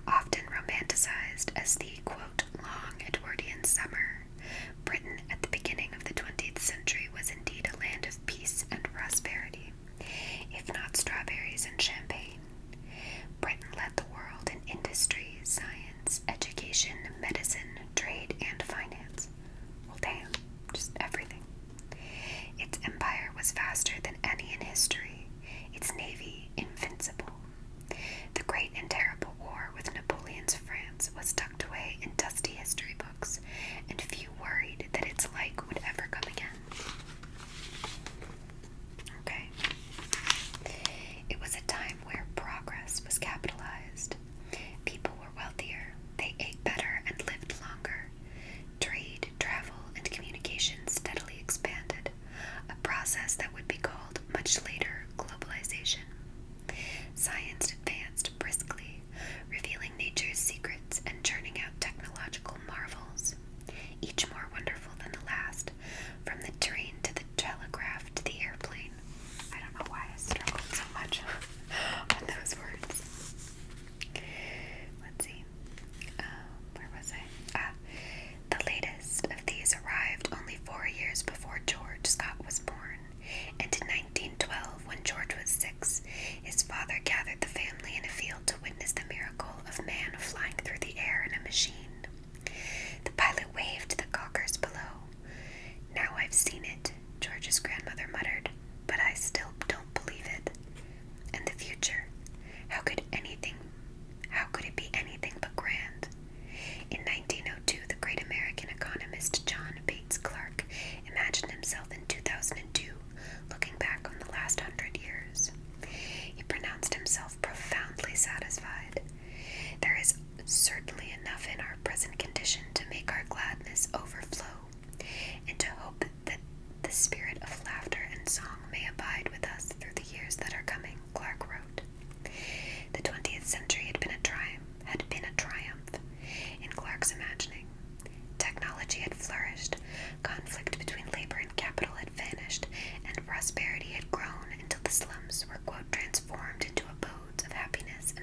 Often romanticized as the, quote, long Edwardian summer, Britain at the beginning of the 20th century was indeed a land of peace and prosperity, if not strawberries and champagne. Britain led the world in industry, science, education, medicine, trade, and finance. Well, damn, just everything. Its empire was vaster than any in history, its navy invincible. The Great and Terrible War with Napoleon's France was tucked away in dusty history books, and few worried that its like would ever come again. Okay. It was a time where progress was capitalized. People were wealthier, they ate better and lived longer. Trade, travel, and communication steadily expanded, a process that would be called much later globalization. Science advanced briskly, revealing nature's secrets and churning out technological marvels, each more wonderful than the last, from the train to the telegraph to the airplane. I don't know why I struggled so much on those words. Let's see. Where was I? The latest of these arrived only 4 years before George Scott was born, and in 1912, when George was 6, his father gathered the family in a field to witness the miracle of man flying through the air in a machine. The pilot waved the caulkers below. "Now I've seen it," George's grandmother muttered, "but I still don't believe it. And the future, how could it be anything but grand?" In 1902, the great American economist John Bates Clark imagined himself in 2002, looking back on the last 100 years. He pronounced himself profoundly satisfied. "There is certainly enough in our present condition to make our gladness overflow, and to hope that the spirit of laughter and song may abide with us through the years that are coming," Clark wrote. The 20th century had been a triumph. In Clark's imagining. Technology had flourished, conflict between labor and capital had vanished, and prosperity had grown until the slums were, quote, transformed into abodes of happiness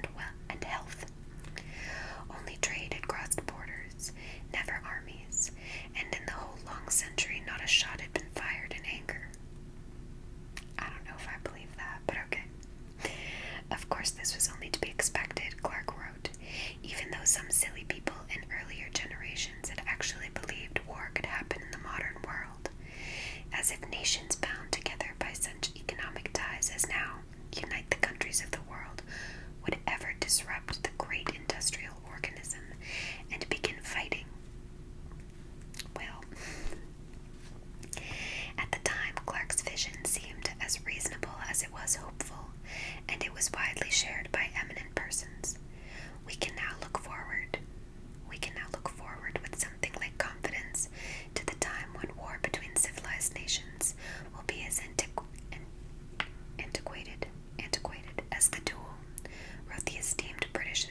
and health. Only trade had crossed borders, never armies, and in the whole long century not a shot had been fired in anger. I don't know if I believe that, but okay. Of course, this was only to be expected, Clark wrote, even though some silly people in earlier generations had actually believed war could happen in the modern world, as if nations bound together by such economic ties as now unite the countries of the world would ever disrupt the great industrial organism and begin fighting. Well, at the time, Clark's vision seemed as reasonable as it was hopeful, and it was widely shared by eminent persons. We can now look forward with something like confidence to the time when war between civilized nations will be as antiquated as the duel, wrote the esteemed British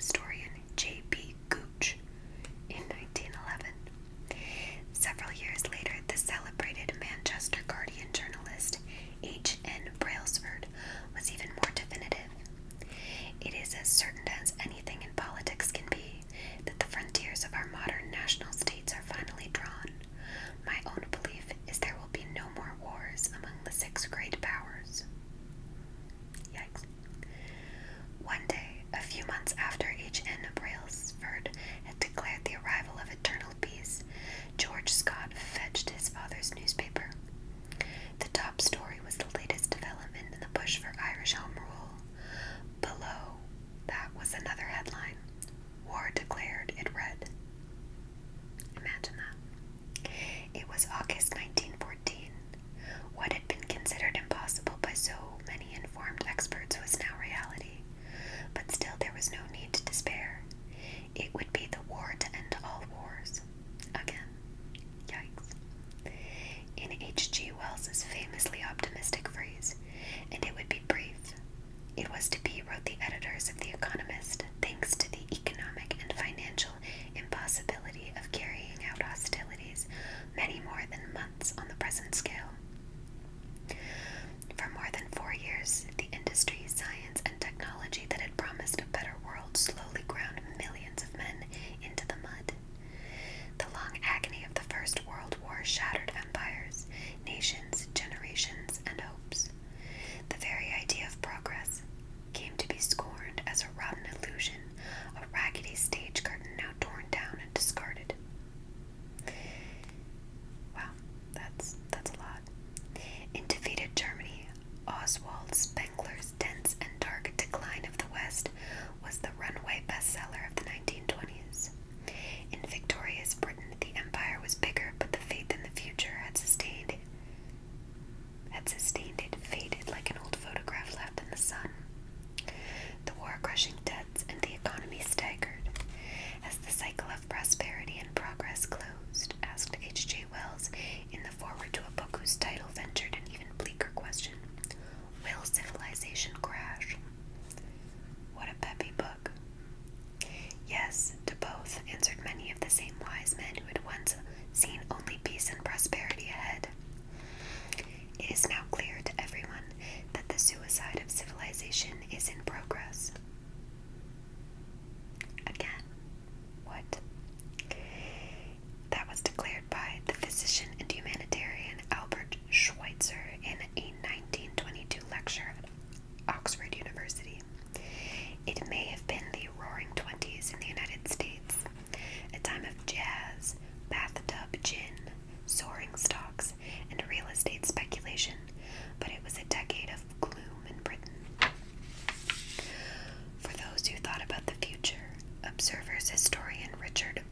historian Richard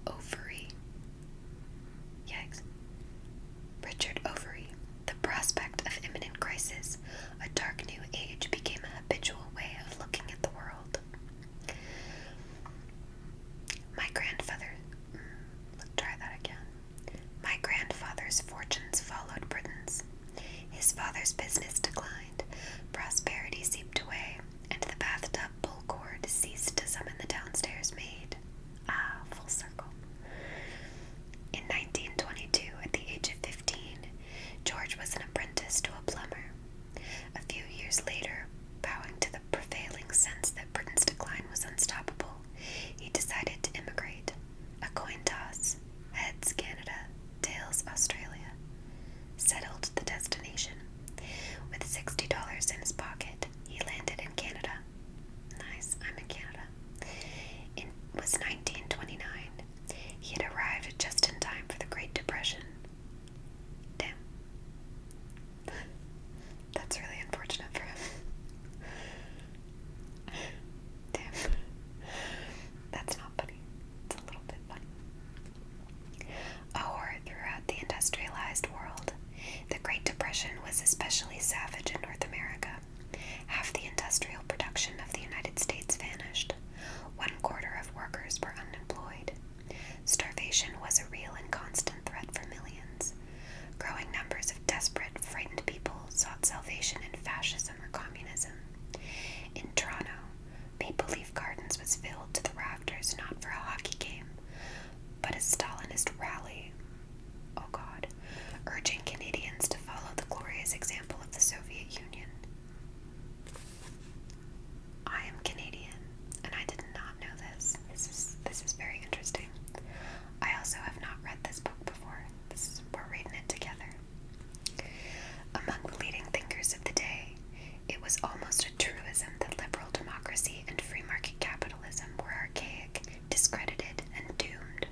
Overy. Yikes. Richard Overy. The prospect of imminent crisis, a dark new age, became a habitual way of looking at the world. My grandfather's fortunes followed Britain's. His father's business declined, prosperity seeped away, and the bathtub pull cord ceased to summon the downstairs maid. Ah, full circle. In 1922, at the age of 15, George was an apprentice to a plumber. A few years later, bowing to the prevailing sense that Britain's decline was unstoppable, he decided to immigrate. A coin toss, heads Canada, tails Australia. Settled the destination. With $60 in his pocket, he landed in Canada. Nice, I'm in Canada. It was 1929. He had arrived just in time for the Great Depression. Damn. That's really unfortunate for him. Damn. That's not funny. It's a little bit funny. A horror throughout the industrialized world, the Great Depression was especially savage in North America. Half the industrial production of the United States vanished. 1/4 of workers were unemployed. Starvation was a real and constant threat for millions. Growing numbers of desperate, frightened people sought salvation in fascism or communism. In Toronto, Maple Leaf Gardens was filled to the rafters not for a hockey game, but a Stalinist rally. Oh God, urging Canadians to follow the glorious example of the Soviet Union. I am Canadian, and I did not know this. This is very interesting. I also have not read this book before. We're reading it together. Among the leading thinkers of the day, it was almost a truism that liberal democracy and free market capitalism were archaic, discredited, and doomed.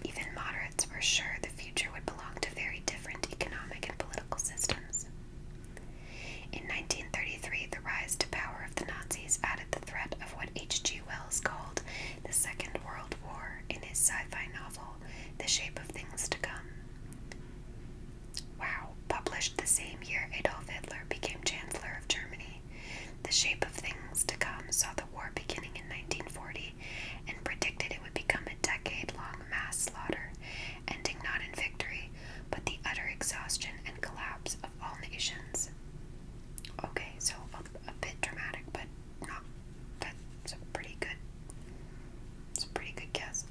Even moderates were sure the future would belong to very different economic and political systems. In 1933, the rise to power of the Nazis added the threat of what H.G. Wells called the Second World War in his sci-fi novel, The Shape of Things to Come. Wow, published the same year Adolf Hitler became Chancellor of Germany, The Shape of Things to Come saw the war beginning in 1940 and predicted it would become a decade-long mass slaughter, ending not in victory, but the utter exhaustion and collapse of all nations. Okay, so a bit dramatic, but not. That's a pretty good guess.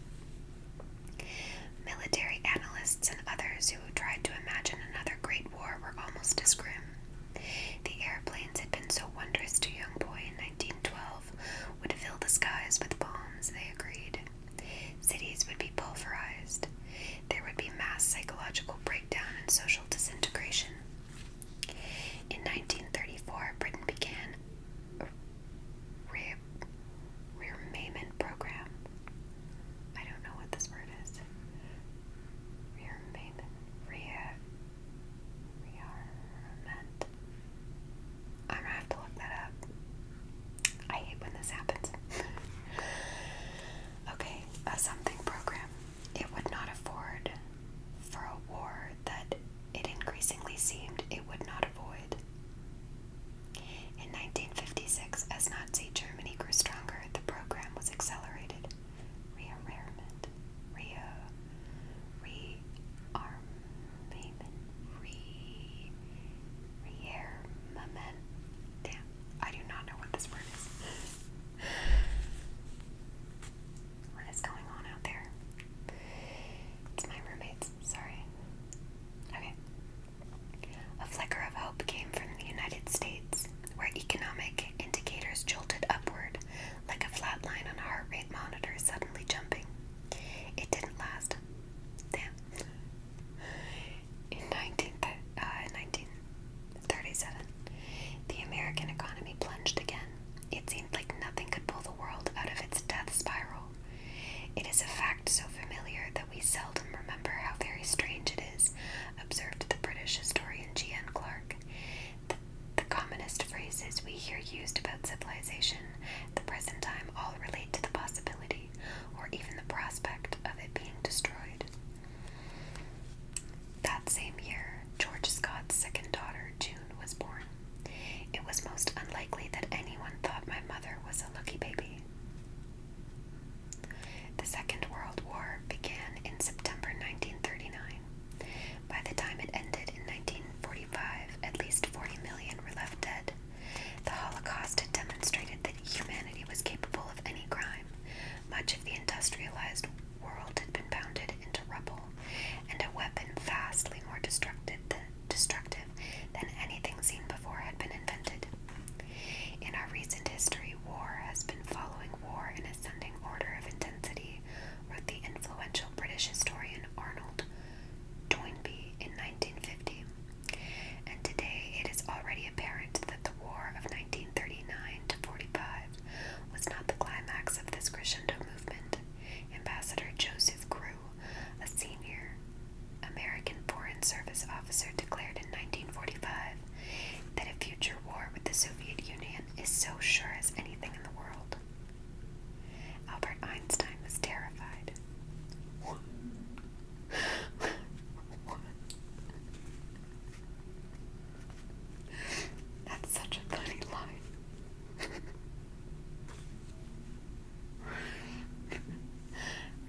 Military analysts and others who tried to imagine another great war were almost as grim. The airplanes had been so wondrous to young boy in 1912 would fill the skies with bombs, they agreed. Cities would be pulverized. There would be mass psychological breakdown and social disintegration. In 1934, Britain began a rearmament program. I don't know what this word is. Rearmament. I'm gonna have to look that up. I hate when this happens. Okay, a something program. It would not afford for a war that it increasingly seemed it would not avoid. In 1956, as Nazi Germany grew stronger, the program was accelerated. Rearmament. Damn, I do not know what this word is. What is going on out there? It's my roommates, sorry. Okay. A flicker of hope came from the United States, where economic indicators jolted upward, like a flat line on a heart rate monitor suddenly jumping. It didn't last. Damn. In 1937, the American economy plunged again. It seemed like nothing could pull the world out of its death spiral. It is a fact so familiar that we seldom remember how very strange it is, observed the British historian G.N. Clark. The commonest phrases we hear used about civilization at the present time all relate to the possibility, industrialized world had been pounded into rubble, and a weapon vastly more destructive than anything seen before had been invented. In our recent history, war has been following war in ascending order of intensity, wrote the influential British historian Arnold Toynbee in 1950. And today it is already apparent that the war of 1939 to 45 was not the climax of this crescendo movement. Ambassador Joseph Grew, a senior American Foreign Service officer, declared in 1945 that a future war with the Soviet Union is so sure as anything in the world. Albert Einstein was terrified. That's such a funny line.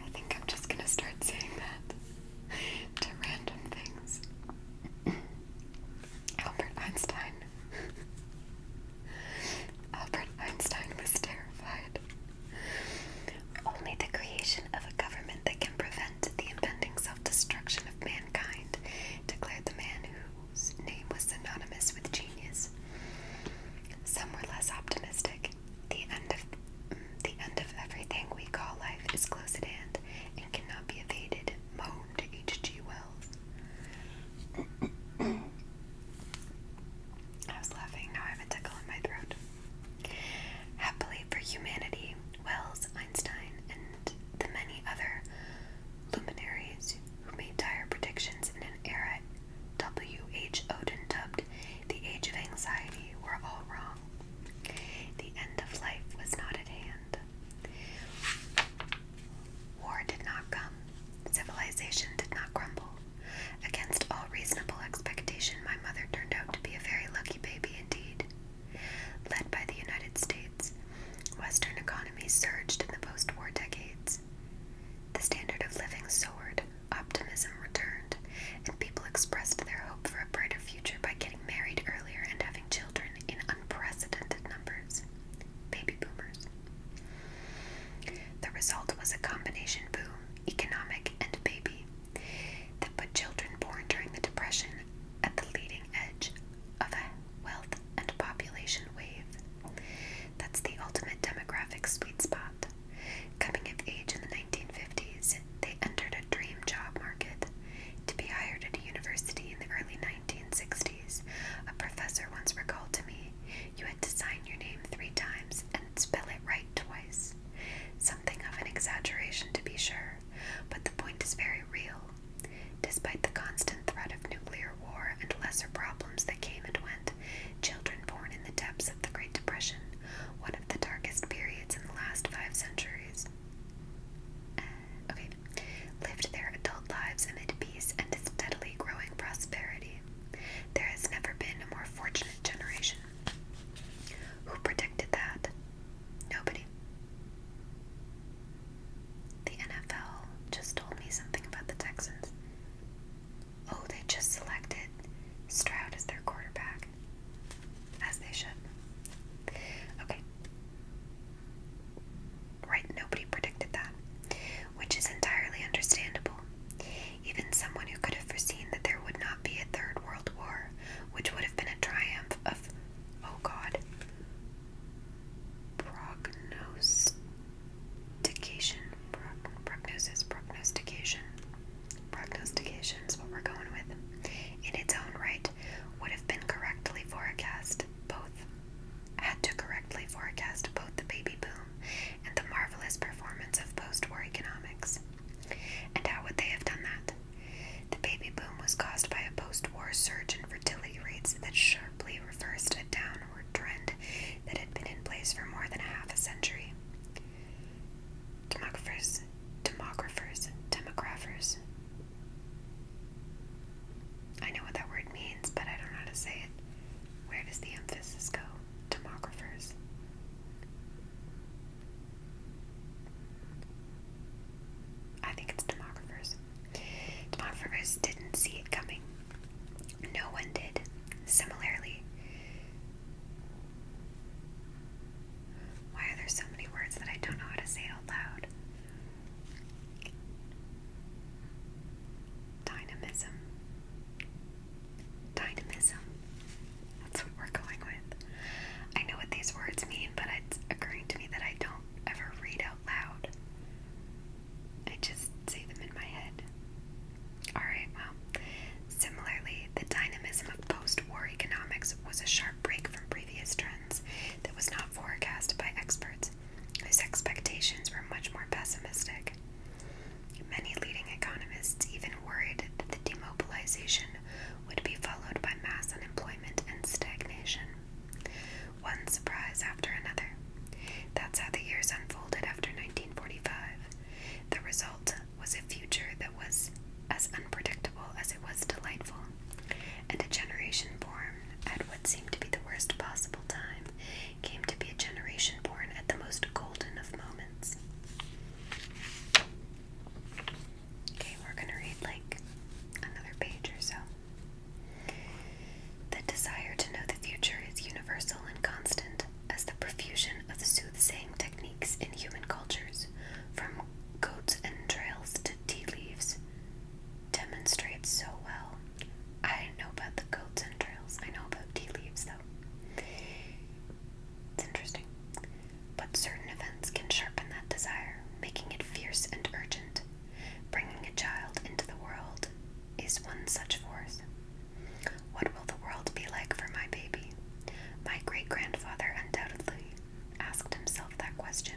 I think I'm just gonna start saying that to random things. Albert Einstein. Albert Einstein was terrified. Only the creation of a government that can prevent the impending self-destruction of mankind, declared the man whose name was synonymous with genius. Some were less optimistic. The end of everything we call life is close at hand and cannot be evaded, moaned H.G. Wells. I was laughing, now I have a tickle in my throat. Happily for humanity, Wells, Einstein, and the many other luminaries who made dire predictions in an era W.H. Auden dubbed the Age of Anxiety were all wrong. The end of life was not at hand. War did not come. Civilization did not crumble. Against all reasonable expectation, my mother turned out to be a very lucky baby indeed. Led by the United States, Western economies surged in the post-war decades. The standard of living soared, optimism returned, and people expressed their hope for a brighter future by getting married earlier and having children in unprecedented numbers. Baby boomers. The result was a combination boom, economic and baby, that put children born during the Depression at the leading edge of a wealth and population wave. That's the ultimate demographic sweet spot. Coming of age in the 1950s, they entered a dream job market. To be hired at a university in the early 1960s, a professor once recalled to me, you had to sign your name 3 times and spell it right twice. Something of an exaggeration, to be sure, but the point is very real. Despite the constant threat of nuclear war and lesser problems that came and went, children born in the depths of the Great Depression, one of the darkest periods in the last 5 centuries, lived their adult lives amid peace and steadily growing prosperity. There has never been a more fortunate generation. Who predicted that? Nobody. The NFL just told me something about the Texans. Oh, they just selected Stroud as their quarterback. As they should. Okay. Right, nobody predicted that. Which is entirely understandable. Even someone who could have foreseen that there would not be a third world war, which would have been a triumph of, oh God, prognostication is what we're going with, in its own right, would have been had to correctly forecast both the baby boom and the marvelous performance of post-war economics. And how would they have done that? The baby boom was caused by a post-war surge in fertility rates that sharply reversed a downward trend that had been in place for more than half a century. Demographers. I know what that word means, but I don't know how to say it. Where does the emphasis go? Demographers. I think it's demographers. Demographers didn't see it coming. No one did. Similarly, fantastic. Many leading economists even worried that the demobilization would be followed by mass unemployment and stagnation. One surprise after another. That's how the years unfolded after 1945. The result was a future that was as unpredictable as it was delightful, and a generation born at what seemed to be the worst possible time came to be a generation born at the most golden of moments. Okay, we're going to read another page or so. The desire to know the future is universal and constant as the profusion of the soothsaying techniques in human cultures, from goats' entrails to tea leaves, demonstrates so well. I didn't know about the goat's entrails. I know about tea leaves, though. It's interesting. But certain events can sharpen that desire, making it fierce and urgent. Bringing a child into the world is one such force. What will the world be like for my baby? My great-grandfather undoubtedly asked himself that question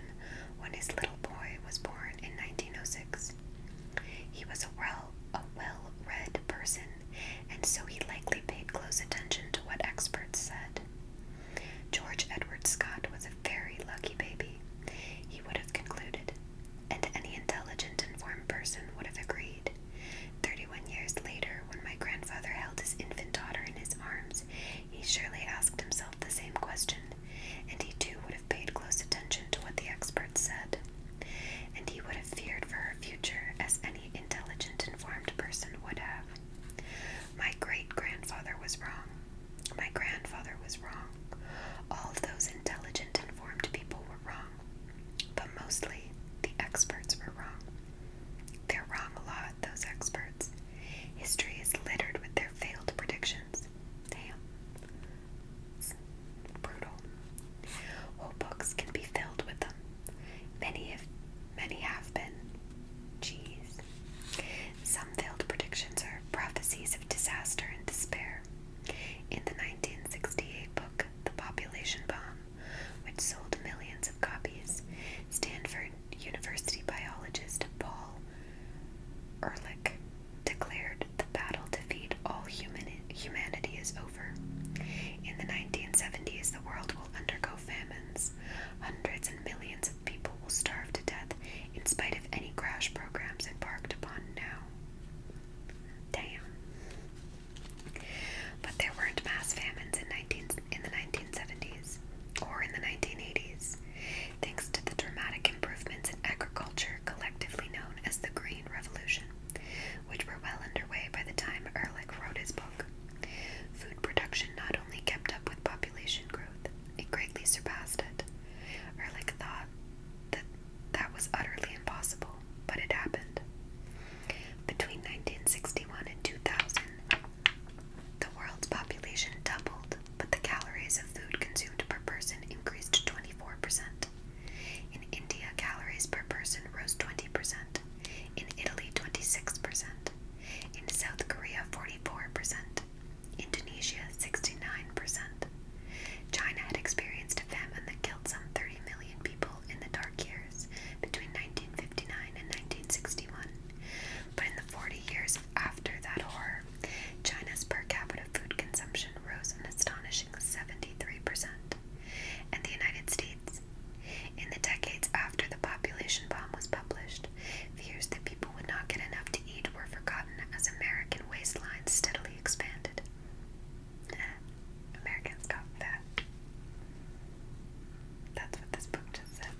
when his little boy was born in 1906. He was a well-read person, and so he likely paid close attention to what experts said. George Edward Scott was a very lucky baby, he would have concluded, and any intelligent, informed person would have agreed. 31 years later, when my grandfather held his infant daughter in his arms, he surely asked himself the same question, and he too would have paid close attention to what the experts said, and he would have feared for her future as any intelligent, informed person would have. My great-grandfather was wrong. My grandfather was wrong. All of those intelligent, informed people were wrong, but mostly the experts were wrong. They're wrong a lot, those experts. History is littered with their failed predictions. Damn. It's brutal. Whole books can be filled with them. Many have been. Jeez. Some failed predictions are prophecies of disaster and despair. In the 1968 book, The Population Bomb, which sold millions of copies, Stanford University biologist Paul Ehrlich declared the battle to feed all humanity is over. In the 1970s, the world will undergo famines. Hundreds and millions of people will starve to death in spite of any crash programs embarked upon now. Damn. But there weren't mass famines in the 1970s or in the 1980s, thanks to the dramatic improvements in agriculture collectively known as the Green Revolution, which were well underway by the time Ehrlich wrote his book. Food production not only kept up with population growth, it greatly surpassed it. Ehrlich thought that was utterly impossible, but it happened. Between 1961 and 2000, the world's population doubled, but the calories of food consumed per person increased 24%. In India, calories per person rose 20%. In Italy, 26%. In South Korea, 44%. Indonesia, 69%. China had experienced a famine that killed some 30 million people in the dark years between 1959 and 1961. But in the 40 years after that horror, China's per capita food consumption rose an astonishing 73%. And the United States, in the decades after the population bomb was published, fears that people would not get enough to eat were forgotten as American waistlines steadily expanded. Americans got fat. That's what this book just said.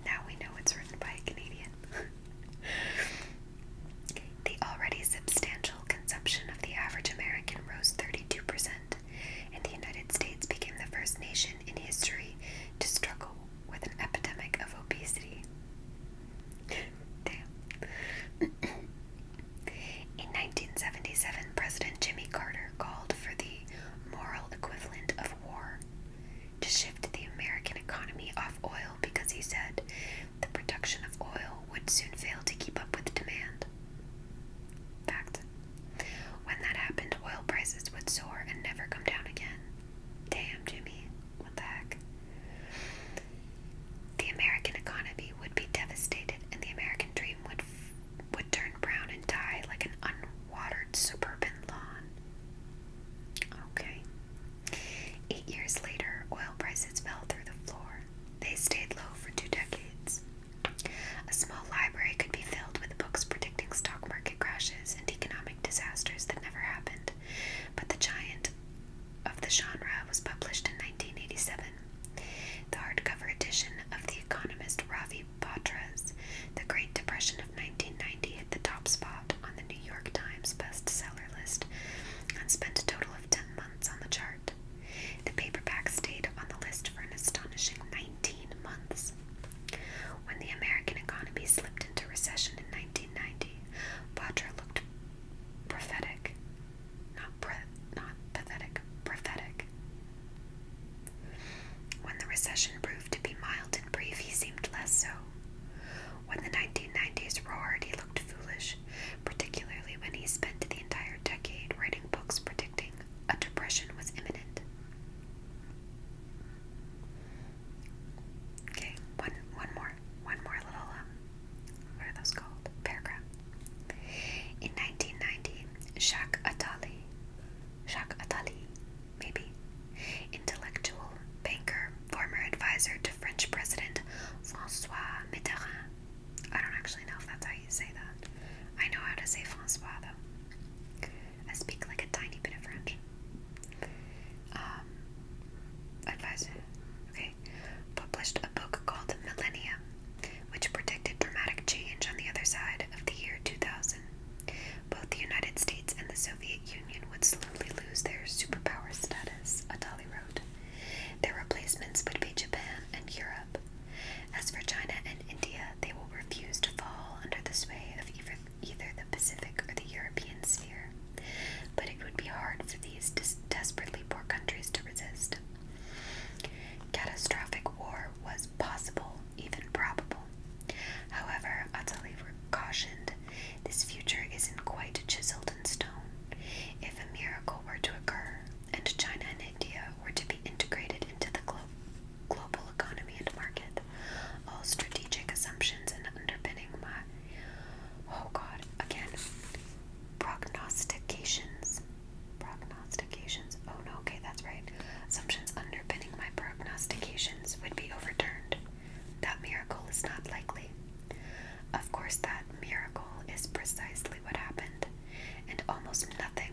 Now we know it's written by a Canadian. The already substantial consumption of the average American rose 32%, and the United States became the first nation in history to struggle with an epidemic of obesity. Damn. In 1977, President Jimmy Carter called for the moral equivalent of war, to shift the American economy off oil because he said the production of oil would soon fail to keep up with demand. Fact. When that happened, oil prices would soar and never come down again. Damn, Jimmy. What the heck? The American economy would be devastated, and the American almost nothing